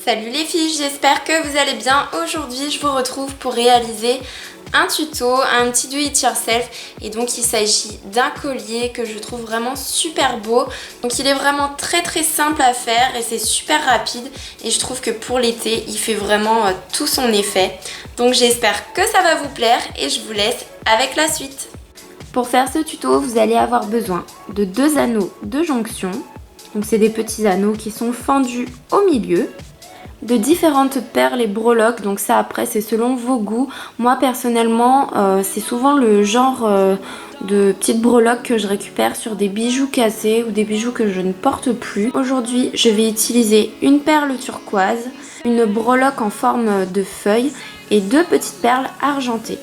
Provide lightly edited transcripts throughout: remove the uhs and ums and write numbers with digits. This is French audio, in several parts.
Salut les filles, j'espère que vous allez bien. Aujourd'hui je vous retrouve pour réaliser un tuto, un petit do it yourself. Et donc il s'agit d'un collier que je trouve vraiment super beau. Donc il est vraiment très simple à faire et c'est super rapide. Et je trouve que pour l'été il fait vraiment tout son effet. Donc j'espère que ça va vous plaire et je vous laisse avec la suite. Pour faire ce tuto vous allez avoir besoin de 2 anneaux de jonction. Donc c'est des petits anneaux qui sont fendus au milieu. De différentes perles et breloques, donc ça après c'est selon vos goûts. Moi personnellement c'est souvent le genre de petites breloques que je récupère sur des bijoux cassés ou des bijoux que je ne porte plus. Aujourd'hui je vais utiliser une perle turquoise, une breloque en forme de feuille et 2 petites perles argentées.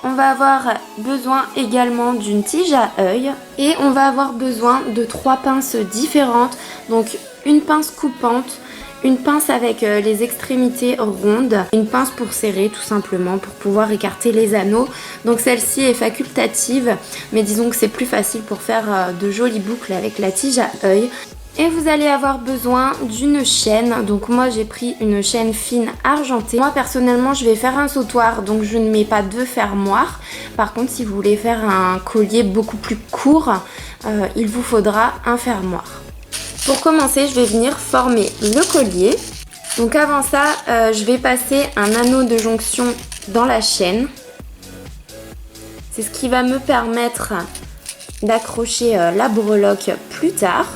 On va avoir besoin également d'une tige à œil et on va avoir besoin de 3 pinces différentes, donc une pince coupante, une pince avec les extrémités rondes, une pince pour serrer tout simplement pour pouvoir écarter les anneaux. Donc celle-ci est facultative mais disons que c'est plus facile pour faire de jolies boucles avec la tige à œil. Et vous allez avoir besoin d'une chaîne, donc moi j'ai pris une chaîne fine argentée. Moi personnellement je vais faire un sautoir donc je ne mets pas de fermoir. Par contre si vous voulez faire un collier beaucoup plus court, il vous faudra un fermoir. Pour commencer, je vais venir former le collier. Donc avant ça, je vais passer un anneau de jonction dans la chaîne. C'est ce qui va me permettre d'accrocher la breloque plus tard.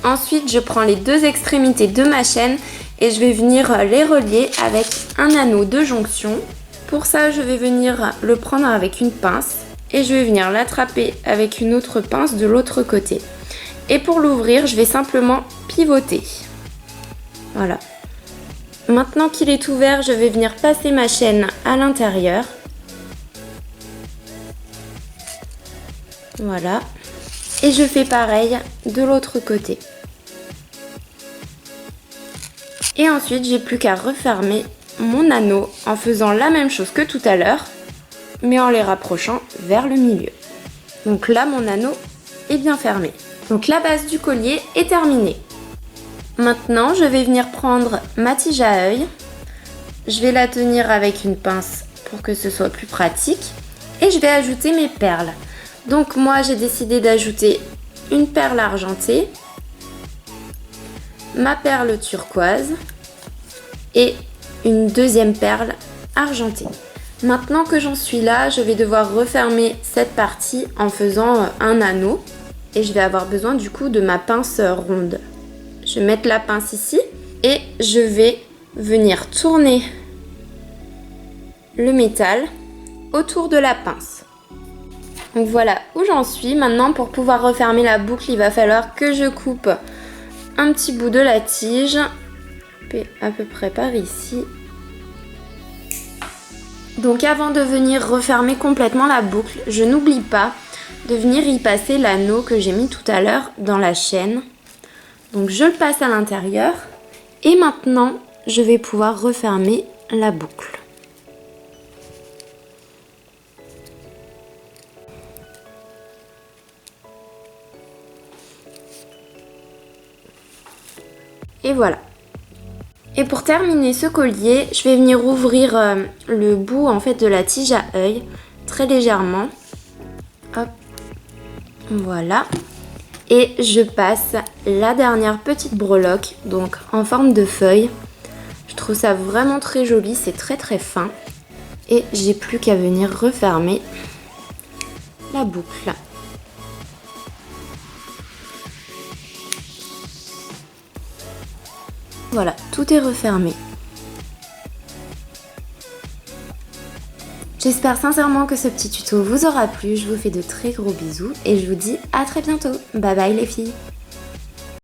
Ensuite, je prends les 2 extrémités de ma chaîne et je vais venir les relier avec un anneau de jonction. Pour ça, je vais venir le prendre avec une pince et je vais venir l'attraper avec une autre pince de l'autre côté. Et pour l'ouvrir, je vais simplement pivoter. Voilà. Maintenant qu'il est ouvert, je vais venir passer ma chaîne à l'intérieur. Voilà. Et je fais pareil de l'autre côté. Et ensuite, j'ai plus qu'à refermer mon anneau en faisant la même chose que tout à l'heure, mais en les rapprochant vers le milieu. Donc là, mon anneau est bien fermé. Donc la base du collier est terminée. Maintenant, je vais venir prendre ma tige à œil. Je vais la tenir avec une pince pour que ce soit plus pratique. Et je vais ajouter mes perles. Donc moi, j'ai décidé d'ajouter une perle argentée, ma perle turquoise et une deuxième perle argentée. Maintenant que j'en suis là, je vais devoir refermer cette partie en faisant un anneau. Et je vais avoir besoin du coup de ma pince ronde. Je vais mettre la pince ici et je vais venir tourner le métal autour de la pince. Donc voilà où j'en suis. Maintenant pour pouvoir refermer la boucle, il va falloir que je coupe un petit bout de la tige, à peu près par ici. Donc avant de venir refermer complètement la boucle, je n'oublie pas de venir y passer l'anneau que j'ai mis tout à l'heure dans la chaîne. Donc je le passe à l'intérieur et maintenant je vais pouvoir refermer la boucle. Et voilà. Et pour terminer ce collier, je vais venir ouvrir le bout en fait de la tige à œil très légèrement. Hop. Voilà, et je passe la dernière petite breloque, donc en forme de feuille. Je trouve ça vraiment très joli, c'est très fin. Et j'ai plus qu'à venir refermer la boucle. Voilà, tout est refermé. J'espère sincèrement que ce petit tuto vous aura plu, je vous fais de très gros bisous et je vous dis à très bientôt. Bye bye les filles.